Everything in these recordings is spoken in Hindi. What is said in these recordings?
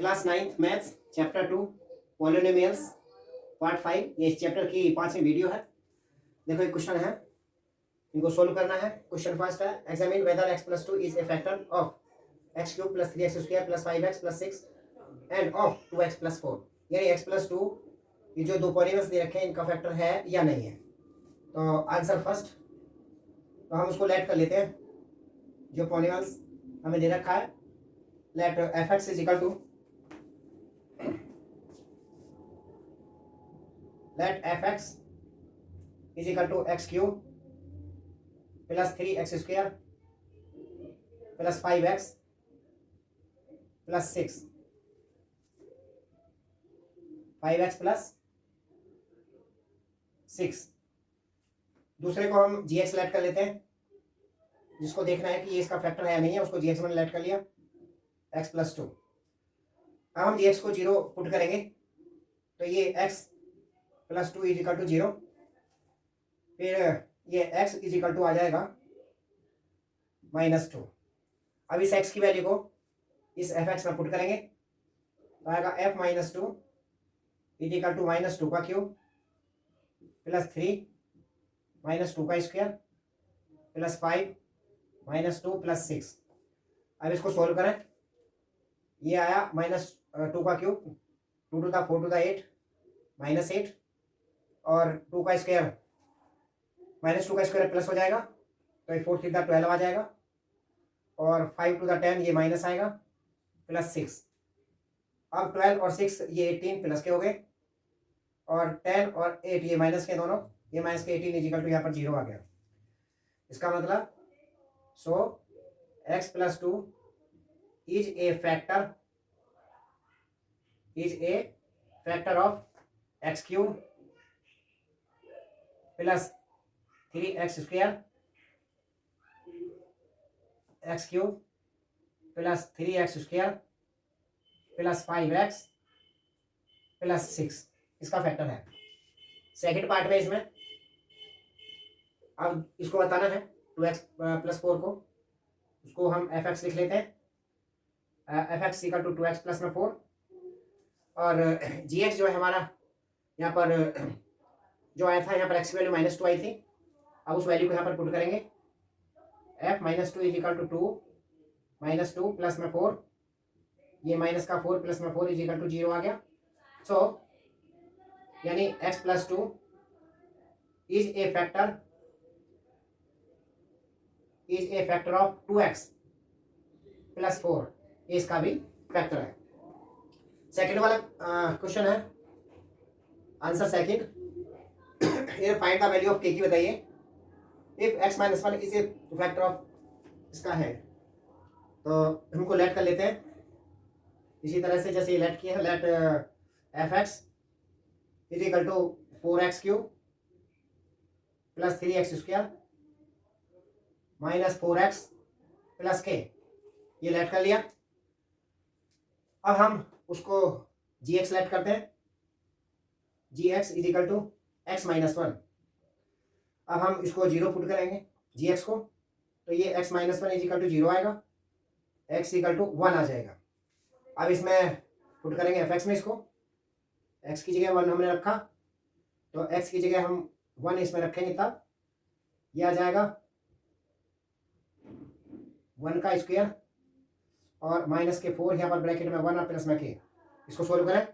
Class 9th maths chapter 2 polynomials part 5। ये इस चैप्टर की 5वीं वीडियो है। देखो एक क्वेश्चन है, इनको सोल्व करना है। क्वेश्चन फर्स्ट है, examine whether x + 2 is a factor of x³ + 3x² + 5x + 6 and of 2x + 4। यानी x + 2 ये जो दो पॉलिनोमियल्स दे रखे हैं इनका फैक्टर है या नहीं है। तो आंसर फर्स्ट, तो हम उसको लेट कर लेते हैं। जो पॉलिनोमियल्स हमें दे रखा है, let f(x) is equal to let f(x) is equal to x³ plus 3x² plus 5x plus 6 5x plus 6। दूसरे को हम gx लेट कर लेते हैं, जिसको देखना है कि ये इसका फैक्टर है या नहीं है। उसको gx में लेट कर लिया, x + 2। अब हम gx को 0 पुट करेंगे, तो ये x + 2 इज इक्वल टू 0। फिर ये x इज इक्वल टू आ जाएगा -2। अब इस x की वैल्यू को इस f(x) में पुट करेंगे, तो आएगा f - 2 इज इक्वल टू -2 का क्यूब प्लस 3 -2 का स्क्वायर प्लस 5 -2 प्लस 6। अब इसको सोल्व करें, ये आया -2 का cube 2 to the 4 to the 8 -8 और 2 का स्क्वायर -2 का स्क्वायर प्लस हो जाएगा, तो ये 4 3 द 12 आ जाएगा और 5 टू द 10 ये माइनस आएगा प्लस 6। अब 12 और 6 ये 18 प्लस के हो गए और 10 और 8 ये माइनस के, दोनों ये माइनस के 18 इजिकल टू यहाँ पर 0 आ गया। इसका मतलब सो x + 2 is a factor of x³ plus 3x² x³ plus 3x² plus 5x plus 6 इसका फैक्टर है। सेकंड पार्ट में इसमें अब इसको बताना है 2x + 4 को, उसको हम f(x) लिख लेते हैं। f(x) इक्वल टू 2x + 4 और gx जो है हमारा यहाँ पर जो आया था, यहाँ पर x की वैल्यू -2 आई थी। अब उस वैल्यू को यहाँ पर पुट करेंगे, f - 2 is equal to 2 -2 plus में 4, ये माइनस का 4 प्लस में 4 इज इक्वल टू 0 आ गया। सो यानी x + 2 is a factor of 2x + 4। ये इसका भी फैक्टर है। सेकंड वाला क्वेश्चन है, आंसर सेकंड, ये find the value of k की बताइए if x - 1 is a factor of इसका है। तो हमको लेट कर लेते हैं इसी तरह से जैसे ये लेट किया है। Let f(x) is equal to 4x³ plus 3x² minus 4x plus k, ये लेट कर लिया। अब हम उसको gx लेट करते हैं, gx is equal to x - 1। अब हम इसको 0 पुट करेंगे gx को, तो ये x - 1 इज इक्वल टू 0 आएगा, x इक्वल टू 1 आ जाएगा। अब इसमें पुट करेंगे f(x) में, इसको x की जगह 1 हमने रखा, तो x की जगह हम 1 इसमें रखेंगे, तब ये आ जाएगा 1 का स्क्वायर और माइनस के 4 यहाँ पर ब्रैकेट में 1 और प्लस में k। इसको सोल्व करें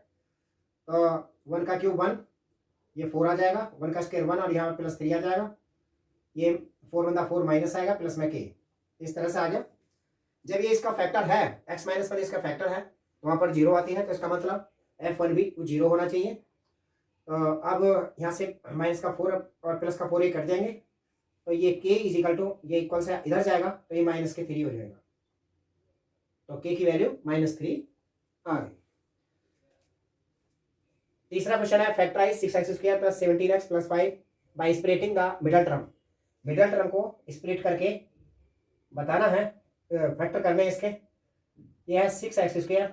तो 1 का क्यूब 1, ये 4 आ जाएगा, 1 का स्क्वायर 1 और यहाँ पर प्लस 3 आ जाएगा, ये 4 × 4 माइनस आएगा प्लस में k। इस तरह से आ गया। जब ये इसका फैक्टर है, x - 1 इसका फैक्टर है, तो वहाँ पर 0 आती है, तो इसका मतलब f(1) भी 0 होना चाहिए। अब यहाँ से माइनस का 4 और प्लस का 4 ये कट जाएंगे, तो ये k इज इक्वल टू, ये इक्वल से इधर जाएगा तो ये -3 हो जाएगा, तो k की वैल्यू -3 आ गई। तीसरा क्वेश्चन है, factorise 6x² + 17x + 5 by splitting the middle term. Middle term को स्प्लिट करके बताना है, फैक्टर करने हैं इसके। ये है 6x²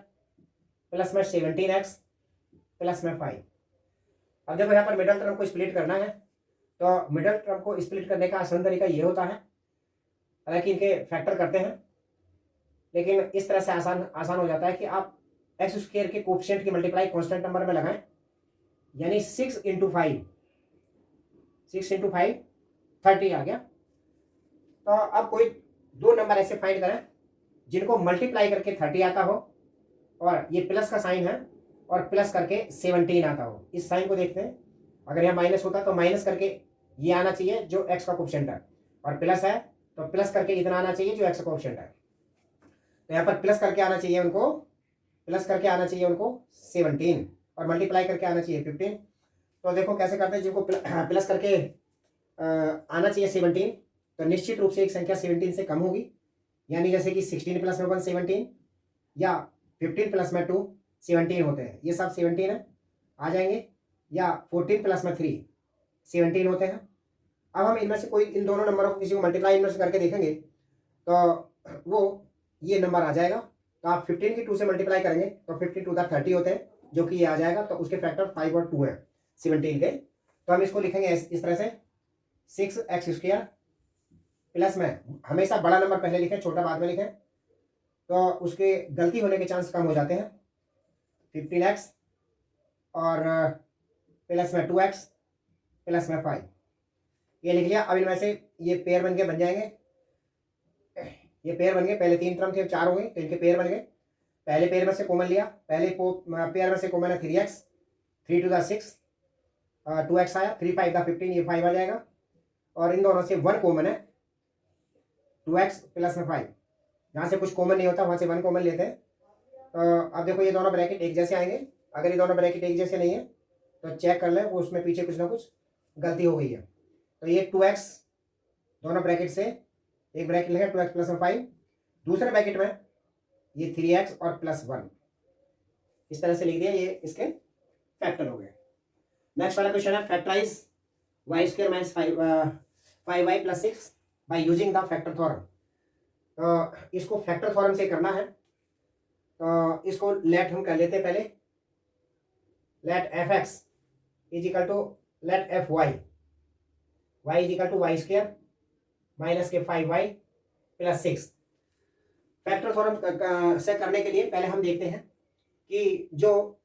प्लस में 17x प्लस में 5। अब देखो यहाँ पर मिडल टर्म को स्प्लिट करना है, तो मिडल टर्म को स्प्लिट करने का आसान तरीका ये होता है, हालांकि इनके फैक्टर करते हैं, लेकिन इस तरह से आसान हो जाता है कि आप एक्स स्क्वायर के कोफिशिएंट की मल्टीप्लाई कांस्टेंट नंबर में लगाएं, यानी 6 इंटू 5, 6 इंटू 5 30 आ गया। तो अब कोई दो नंबर ऐसे फाइंड करें जिनको मल्टीप्लाई करके 30 आता हो और ये प्लस का साइन है और प्लस करके 17 आता हो। इस साइन को देखते हैं, अगर यहाँ माइनस होता तो माइनस करके ये आना चाहिए जो एक्स का कोफिशिएंट है, और प्लस है तो प्लस करके इतना आना चाहिए जो एक्स का कोफिशिएंट है। तो यहाँ पर प्लस करके आना चाहिए उनको, प्लस करके आना चाहिए उनको 17 और मल्टीप्लाई करके आना चाहिए 15। तो देखो कैसे करते हैं, जिनको प्लस करके आना चाहिए 17, तो निश्चित रूप से एक संख्या 17 से कम होगी, यानी जैसे कि 16 प्लस में 1 17 या 15 प्लस में 2 17 होते हैं, ये सब 17 है आ जाएंगे, या 14 प्लस में 3 17 होते हैं। अब हम इनमें से कोई इन दोनों नंबरों को किसी को मल्टीप्लाई इनमें से करके देखेंगे तो वो ये नंबर आ जाएगा। तो आप 15 की 2 से मल्टीप्लाई करेंगे तो 50 टू द 30 होते हैं, जो कि ये आ जाएगा। तो उसके फैक्टर 5 और 2 है 17 के। तो हम इसको लिखेंगे इस तरह से 6x² प्लस में, हमेशा बड़ा नंबर पहले लिखें, छोटा बाद में लिखें, तो उसके गलती होने के चांस कम हो जाते हैं। 15x और प्लस में 2x प्लस में 5, ये लिख लिया। अब इनमें से ये पेयर बन के बन जाएंगे, ये पेयर बन गए। पहले 3 टर्म थे 4 हो गए, तो इनके पेयर बन गए। पहले पेयर में से कॉमन लिया, पहले पेयर में से कॉमन है 3x, 3 टू द 6 2x आया, 3 5 द 15, ये 5 आ जाएगा। और इन दोनों से 1 कॉमन है 2x प्लस में 5, जहाँ से कुछ कॉमन नहीं होता वहाँ से 1 कॉमन लेते हैं। तो अब देखो ये दोनों ब्रैकेट एक जैसे आएंगे, अगर ये दोनों ब्रैकेट एक जैसे नहीं है तो चेक कर लें वो उसमें पीछे कुछ ना कुछ गलती हो गई है। तो ये 2x दोनों ब्रैकेट से एक ब्रैकेट लिखा 2x प्लस में 5, दूसरे ब्रैकेट में ये 3x और प्लस 1, इस तरह से लिख दिया, ये इसके फैक्टर हो गए। नेक्स्ट वाला क्वेश्चन है factorise y² minus 5y plus 6 by using the factor theorem. तो इसको फैक्टर थ्योरम से करना है, तो इसको लेट हम कर लेते हैं पहले। Let fx is equal to let fy, y is equal to y² minus के 5y प्लस 6। फैक्टर थ्योरम से करने के लिए पहले हम देखते हैं कि जो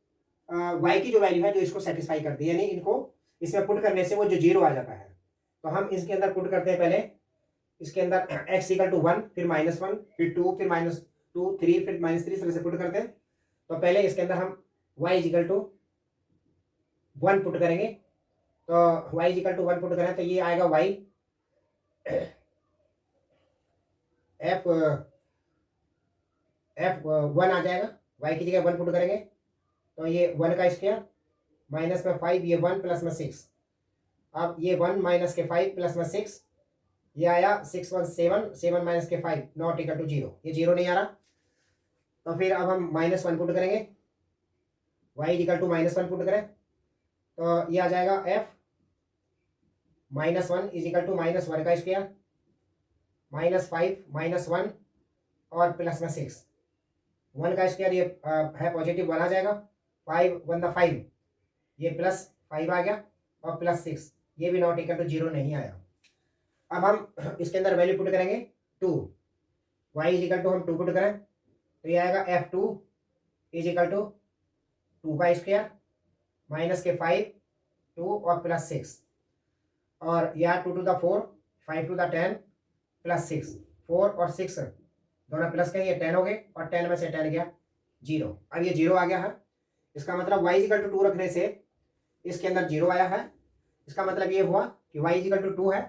y की जो वैल्यू है जो इसको सेटिस्फाई करती है, यानी इनको इसमें पुट करने से वो जो 0 आ जाता है। तो हम इसके अंदर पुट करते हैं पहले, इसके अंदर x इक्वल टू 1, फिर -1, फिर 2, फिर -2 3, फिर -3, इस तरह से पुट करते हैं। तो पहले इसके अंदर हम y इक्वल टू 1 पुट करेंगे। तो y इक्वल टू 1 पुट करें तो ये आएगा y f1 आ जाएगा। y की जगह 1 पुट करेंगे तो ये 1 का स्क्वायर माइनस में 5, ये 1 प्लस में 6। अब ये 1 माइनस के 5 प्लस में 6, ये आया 6 1 7, 7 माइनस के 5 नॉट इक्वल टू 0, ये 0 नहीं आ रहा। तो फिर अब हम -1 पुट करेंगे, y इक्वल टू -1 पुट करें तो ये आ जाएगा f -1 इज इक्वल टू -1 का स्क्वायर -5 -1 और प्लस में 6, 1 का स्क्वायर ये है पॉजिटिव 1 आ जाएगा, 5 1 द 5, ये प्लस 5 आ गया और प्लस 6, ये भी नॉट इक्वल टू 0 नहीं आया। अब हम इसके अंदर वैल्यू पुट करेंगे 2, y इज इक्वल टू हम 2 पुट करें तो ये आएगा f2 इज इक्वल टू 2 का स्क्वायर माइनस के 5 2 और प्लस 6, और यह 2 to the 4 5 to the 10 plus 6, 4 और 6 दोनों प्लस के, ये 10 हो गए और 10 में से 10 गया 0। अब ये 0 आ गया है, इसका मतलब y इक्वल टू 2 रखने से इसके अंदर 0 आया है। इसका मतलब ये हुआ कि y इक्वल टू 2 है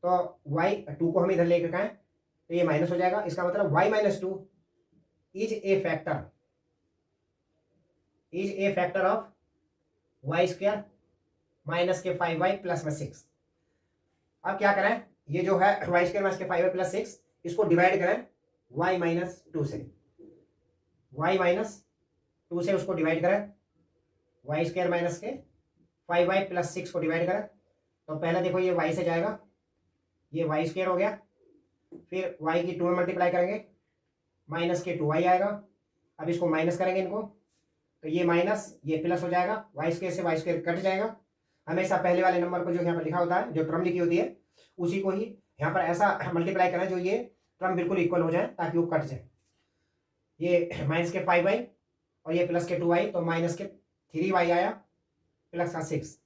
तो y 2 को हम इधर लेकर आए तो ये माइनस हो जाएगा। इसका मतलब y minus 2 is a factor of y² minus के 5y प्लस में 6। अब क्या करें, ये जो है y² माइनस के 5y प्लस 6, इसको डिवाइड करें y माइनस 2 से, y माइनस 2 से उसको डिवाइड करें, y² माइनस के 5y प्लस 6 को डिवाइड करें तो पहले देखो ये y से जाएगा, ये y² हो गया, फिर y की 2 में मल्टीप्लाई करेंगे माइनस के 2y आएगा। अब इसको माइनस करेंगे इनको तो ये माइनस ये प्लस हो जाएगा, y² से y² कट जाएगा। हमेशा पहले वाले नंबर को जो यहाँ पर लिखा होता है, जो टर्म लिखी होती है उसी को ही यहाँ पर ऐसा मल्टीप्लाई करें जो ये टर्म बिल्कुल इक्वल हो जाए ताकि वो कट जाए। ये माइनस के 5y और ये प्लस के 2y, तो माइनस के 3y आया, प्लस का 6।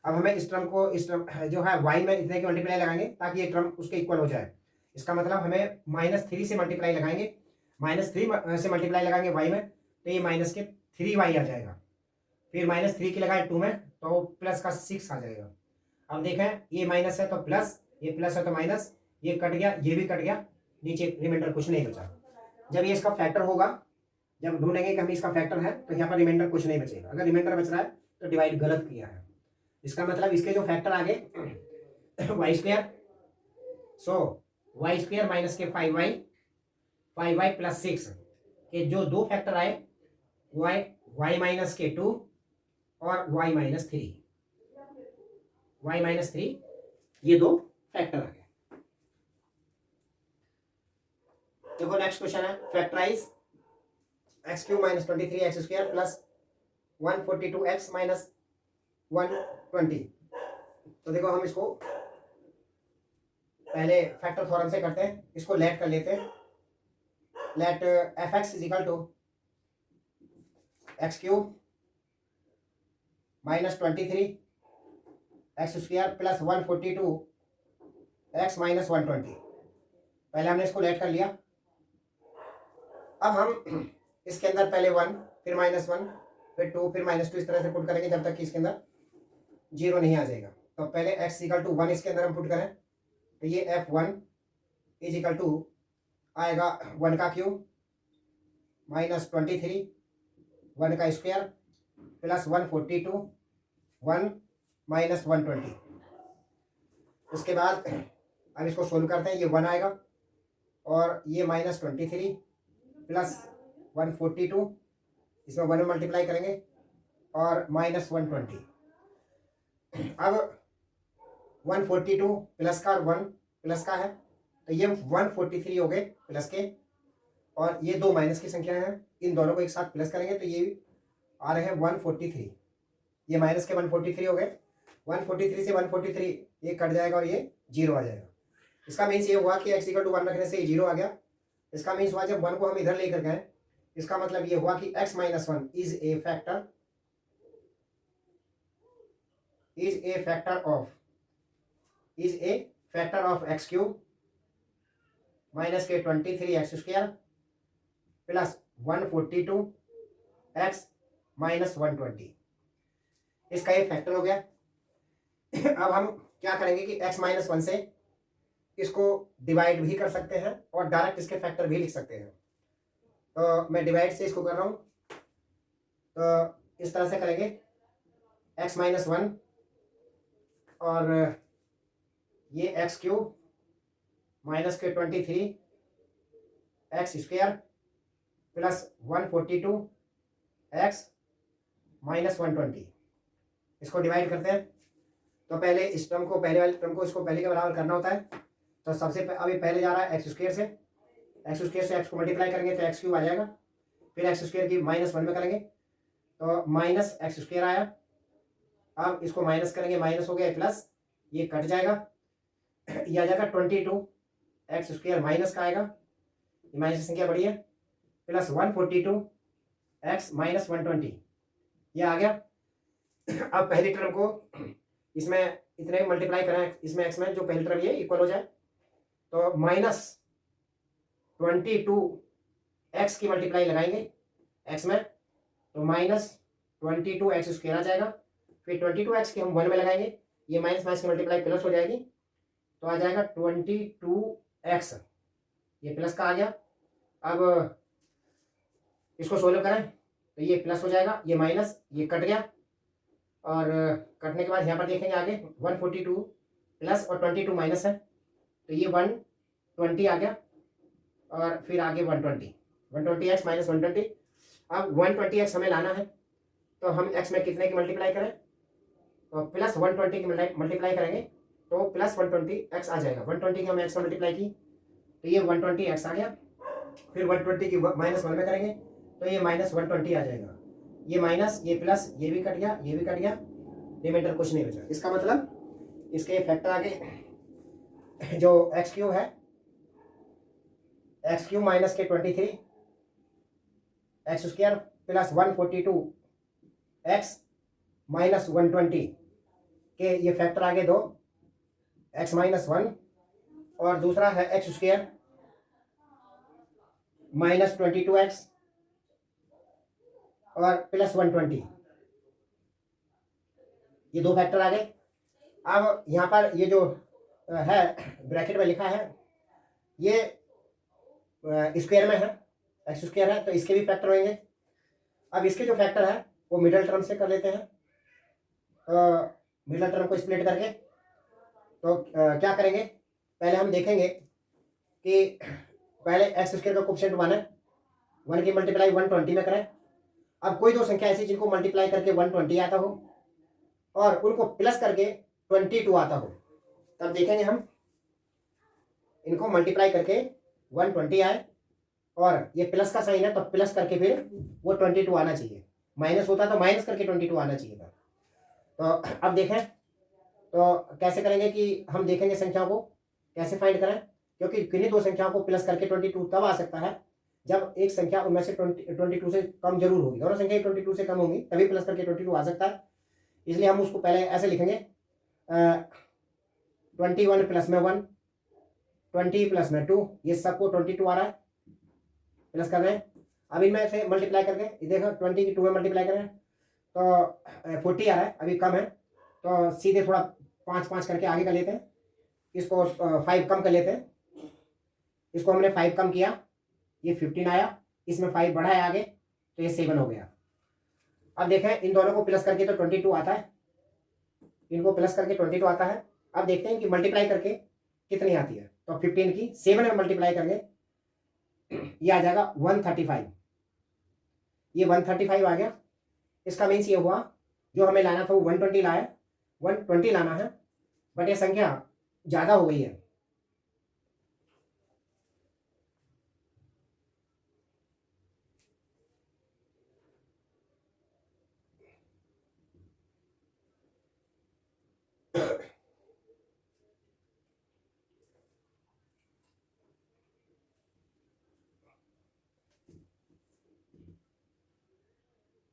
अब हमें इस टर्म को, इस टर्म जो है y में इतने की मल्टीप्लाई लगाएंगे ताकि ये टर्म उसके इक्वल हो जाए। इसका मतलब हमें -3 से मल्टीप्लाई लगाएंगे, -3 से मल्टीप्लाई लगाएंगे y में, तो ये माइनस के 3y आ जाएगा। फिर -3 की लगाए 2 में, तो प्लस का 6 आ जाएगा। अब देखें, ये माइनस है तो प्लस, ये प्लस है तो माइनस, ये कट गया, ये भी कट गया, नीचे रिमाइंडर कुछ नहीं बचा। जब ये इसका फैक्टर होगा, जब ढूंढेंगे कि हम इसका फैक्टर है, तो यहाँ पर रिमाइंडर कुछ नहीं बचेगा। अगर रिमाइंडर बच रहा है तो डिवाइड गलत किया है। इसका मतलब इसके जो फैक्टर आगे वाई स्क्वायर, सो वाई स्क्वायर माइनस के 5y प्लस 6 के जो दो फैक्टर आए, y माइनस के 2 और y माइनस 3, ये दो फैक्टर आ गए। देखो नेक्स्ट क्वेश्चन है, factorise x³ minus 23x² plus 142x minus 120। तो देखो हम इसको पहले फैक्टर फॉर्म से करते हैं, इसको लेट कर लेते हैं। Let fx is equal to x³ minus 23x² plus 142x minus 120। पहले हमने इसको लेट कर लिया। अब हम इसके अंदर पहले 1, फिर -1, फिर 2, फिर -2, इस तरह से पुट करेंगे जब तक कि इसके अंदर 0 नहीं आ जाएगा। तो पहले x इक्वल टू 1 इसके अंदर हम पुट करें, तो ये f1 इज इक्वल टू आएगा 1 का क्यूब माइनस 23, 1 का स्क्वायर प्लस 142, 1 माइनस 120। उसके बाद अब इसको सोल्व करते हैं, ये 1 आएगा और ये -23 प्लस 142, इसमें 1 में मल्टीप्लाई करेंगे और माइनस 120। अब 142 प्लस का और 1 प्लस का है, तो ये 143 हो गए प्लस के, और ये दो माइनस की संख्या है, इन दोनों को एक साथ प्लस करेंगे तो ये आ रहे हैं 143। ये माइनस के 143 हो गए, 143 से 143 ये कट जाएगा और ये 0 आ जाएगा। इसका मीन्स ये हुआ कि x इक्वल टू 1 रखने से ये 0 आ गया। इसका मीन्स हुआ जब 1 को हम इधर लेकर गए, इसका मतलब ये हुआ कि x minus 1 is a factor of x³ minus के 23x² प्लस 142x माइनस 120। इसका ये फैक्टर हो गया। अब हम क्या करेंगे कि x माइनस 1 से इसको डिवाइड भी कर सकते हैं और डायरेक्ट इसके फैक्टर भी लिख सकते हैं। तो मैं डिवाइड से इसको कर रहा हूँ, तो इस तरह से करेंगे, x माइनस 1 और ये x³ माइनस के 23x² प्लस 142x माइनस 120, इसको डिवाइड करते हैं। तो पहले इस टर्म को, पहले वाले टर्म को इसको पहले के बराबर करना होता है। तो सबसे अभी पहले जा रहा है x² से, x को मल्टीप्लाई करेंगे तो x³ आ जाएगा, फिर x² की -1 में करेंगे तो माइनस x² आया। अब इसको माइनस करेंगे, माइनस हो गया प्लस, ये कट जाएगा, ये आ जाएगा 22x² माइनस का आएगा, ये माइनस की संख्या बड़ी है, प्लस 142x माइनस 120, ये आ गया। अब पहली टर्म को इसमें इतने मल्टीप्लाई करें, इसमें x में जो पहली टर्म ये इक्वल हो जाए, तो -22x की मल्टीप्लाई लगाएंगे x में, तो -22x² आ जाएगा। फिर 22x की हम 1 में लगाएंगे, ये माइनस माइनस की मल्टीप्लाई प्लस हो जाएगी, तो आ जाएगा 22x, ये प्लस का आ गया। अब इसको सोल्व करें तो ये प्लस हो जाएगा, ये माइनस, ये कट गया, और कटने के बाद यहाँ पर देखेंगे आगे 142 प्लस और 22 माइनस है, तो ये 120 आ गया, और फिर आगे 120x माइनस 120। अब 120x हमें लाना है, तो हम x में कितने की मल्टीप्लाई करें, तो प्लस 120 की मल्टीप्लाई करेंगे तो प्लस 120x आ जाएगा। 120 की हम x में मल्टीप्लाई की तो ये 120x आ गया, फिर 120 की -1 में करेंगे तो ये -120 आ जाएगा, ये माइनस, ये प्लस, ये भी कट गया, ये भी कट गया, रिमाइंडर कुछ नहीं बचा। इसका मतलब इसके फैक्टर आगे जो x³ है, x³ माइनस के 23x² प्लस 142x माइनस 120 के ये फैक्टर आगे दो, x माइनस 1 और दूसरा है एक्स स्क्वायर माइनस 22x और प्लस 120, ये दो फैक्टर आ गए। अब यहाँ पर ये जो है ब्रैकेट में लिखा है ये स्क्वायर में है, एक्स स्क्वायर है, तो इसके भी फैक्टर होंगे। अब इसके जो फैक्टर है वो मिडल टर्म से कर लेते हैं, मिडल टर्म को स्प्लिट करके। तो क्या करेंगे, पहले हम देखेंगे कि पहले एक्स स्क्वायर का कोएफिशिएंट 1 है, 1 की मल्टीप्लाई 120 में करें। अब कोई दो संख्या ऐसी जिनको मल्टीप्लाई करके 120 आता हो और उनको प्लस करके 22 आता हो, तब देखेंगे हम इनको मल्टीप्लाई करके 120 आए और ये प्लस का साइन है तो प्लस करके फिर वो 22 आना चाहिए, माइनस होता तो माइनस करके 22 आना चाहिए था। तो अब देखें तो कैसे करेंगे कि हम देखेंगे संख्याओं को कैसे फाइंड करें, क्योंकि किन्हीं दो संख्याओं को प्लस करके 22 तब आ सकता है जब एक संख्या उनमें से 22 से कम जरूर होगी, दोनों संख्या 22 से कम होंगी तभी प्लस करके 22 आ सकता है। इसलिए हम उसको पहले ऐसे लिखेंगे 21 प्लस में 1, 20 प्लस में 2, ये सबको 22 आ रहा है, प्लस कर रहे हैं। अब इनमें से मल्टीप्लाई करके देखो 20 की 2 में मल्टीप्लाई कर रहे हैं तो 40 आ रहा है, अभी कम है तो सीधे थोड़ा 5 करके आगे कर लेते हैं, इसको 5 कम कर लेते हैं, इसको हमने 5 कम किया, ये 15 आया, इसमें 5 बढ़ा है आगे तो ये 7 हो गया। अब देखें इन दोनों को प्लस करके तो 22 आता है, इनको प्लस करके 22 आता है। अब देखते हैं कि मल्टीप्लाई करके कितनी आती है, तो 15 की 7 में मल्टीप्लाई करेंगे ये आ जाएगा 135, ये 135 आ गया। इसका मीन्स ये हुआ जो हमें लाना था वो 120 लाया, 120 लाना है, बट ये संख्या ज़्यादा हो गई है।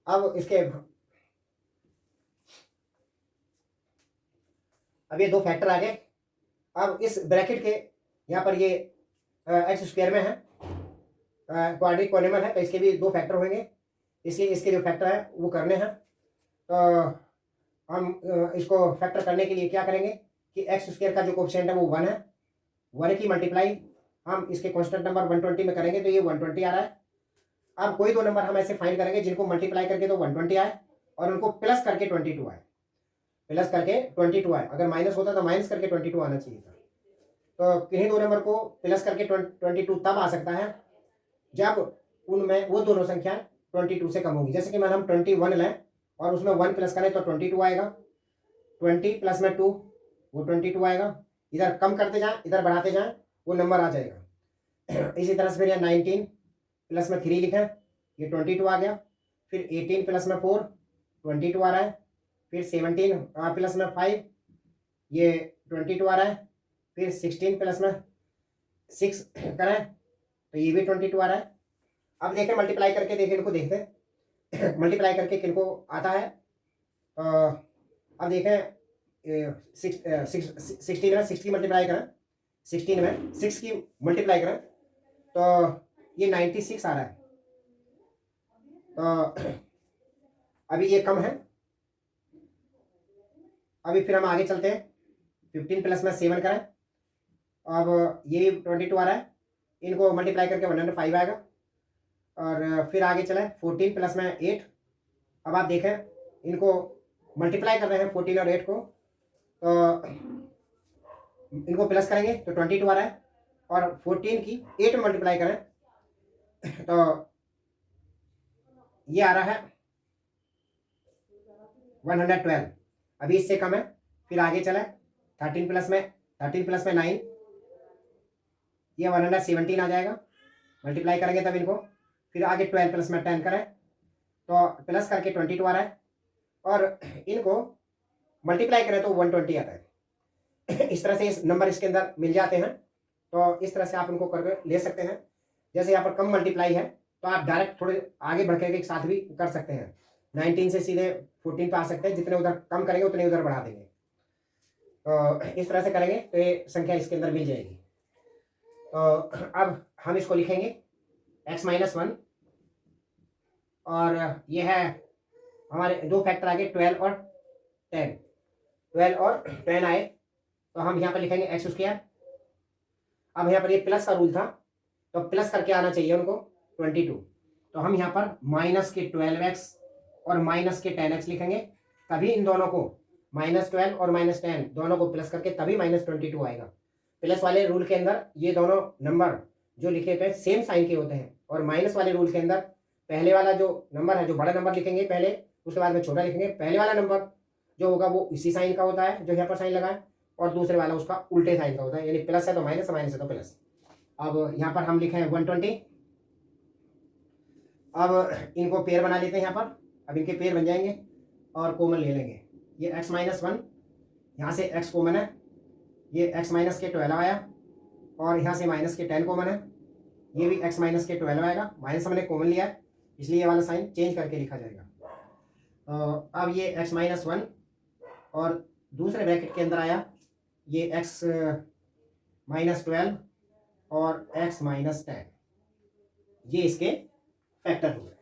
अब इसके अब ये दो फैक्टर आ गए। अब इस ब्रैकेट के यहाँ पर ये एक्स स्क्वायर में है, क्वाड्रिक पॉलिनॉमियल है, तो इसके भी दो फैक्टर होंगे, इसलिए इसके जो फैक्टर है वो करने हैं। तो हम इसको फैक्टर करने के लिए क्या करेंगे कि एक्स स्क्वायर का जो कोएफिशिएंट है वो 1 है, 1 की मल्टीप्लाई हम इसके कांस्टेंट नंबर 120 में करेंगे तो ये 120 आ रहा है। अब कोई दो नंबर हम ऐसे फाइंड करेंगे जिनको मल्टीप्लाई करके तो 120 आए और उनको प्लस करके 22 आए, प्लस करके 22 आए, अगर माइनस होता तो माइनस करके 22 आना चाहिए था। तो किन्हीं दो नंबर को प्लस करके 22 तब आ सकता है जब उनमें वो दोनों संख्या 22 से कम होगी। जैसे कि मान हम 21 लें और उसमें 1 प्लस करें तो 22 आएगा, 20 प्लस में 2 वो 22 आएगा, इधर कम करते जाएं इधर बढ़ाते जाएं वो नंबर आ जाएगा। इसी तरह से फिर 19 प्लस में 3 लिखें ये 22 आ गया, फिर 18 प्लस में 4 22 आ रहा है, फिर 17 प्लस में 5 ये 22 आ रहा है, फिर 16 प्लस में 6 करें तो ये भी 22 आ रहा है। अब देखें मल्टीप्लाई करके देखें इनको, देखते मल्टीप्लाई करके किनको आता है। अब देखें 16 में 6 की मल्टीप्लाई करें, 16 में 6 की मल्टीप्लाई करें तो ये 96 आ रहा है। तो अभी ये कम है, अभी फिर हम आगे चलते हैं, 15 प्लस में 7 करें, अब ये 22 आ रहा है, इनको मल्टीप्लाई करके 105 आएगा। और फिर आगे चलें 14 प्लस में 8, अब आप देखें इनको मल्टीप्लाई कर रहे हैं 14 और 8 को, तो इनको प्लस करेंगे तो 22 आ रहा है और 14 की 8 में मल्टीप्लाई करें तो ये आ रहा है 112, अभी इससे कम है। फिर आगे चले 13 प्लस में 9 ये 117 आ जाएगा, मल्टीप्लाई करेंगे तब इनको। फिर आगे 12 प्लस में 10 करें तो प्लस करके 22 आ रहा है और इनको मल्टीप्लाई करें तो 120 आता है। इस तरह से इस नंबर इसके अंदर मिल जाते हैं, तो इस तरह से आप उनको करके ले सकते हैं। जैसे यहाँ पर कम मल्टीप्लाई है तो आप डायरेक्ट थोड़े आगे बढ़ के एक साथ भी कर सकते हैं। 19 से सीधे 14 पे आ सकते हैं, जितने उधर कम करेंगे उतने उधर बढ़ा देंगे। तो इस तरह से करेंगे तो ये संख्या इसके अंदर मिल जाएगी। तो अब हम इसको लिखेंगे x-1 और ये है हमारे दो फैक्टर आ गए 12 और 10। 12 और 10 आए तो हम यहाँ पर लिखेंगे एक्स स्क्वायर। अब यहाँ पर ये प्लस का रूल था तो प्लस करके आना चाहिए उनको 22। तो हम यहाँ पर माइनस के 12x और माइनस के 10x लिखेंगे, तभी इन दोनों को -12 और -10 दोनों को प्लस करके तभी -22 आएगा। प्लस वाले रूल के अंदर ये दोनों नंबर जो लिखे होते हैं सेम साइन के होते हैं, और माइनस वाले रूल के अंदर पहले वाला जो नंबर है, जो बड़ा नंबर लिखेंगे पहले, उसके बाद में छोटा लिखेंगे। पहले वाला नंबर जो होगा वो इसी साइन का होता है जो यहाँ पर साइन लगा है, और दूसरे वाला उसका उल्टे साइन का होता है, यानी प्लस है तो माइनस, माइनस है तो प्लस। अब यहाँ पर हम लिखे हैं 120। अब इनको पेयर बना लेते हैं यहाँ पर। अब इनके पेयर बन जाएंगे और कॉमन ले लेंगे। ये x-1, यहाँ से x कॉमन है, ये x- के 12 आया, और यहाँ से माइनस के 10 कॉमन है, ये भी x- के 12 आएगा। माइनस हमने कॉमन लिया है इसलिए ये वाला साइन चेंज करके लिखा जाएगा। अब ये x-1 और दूसरे ब्रैकेट के अंदर आया ये x-12 और x-10, ये इसके फैक्टर हुए।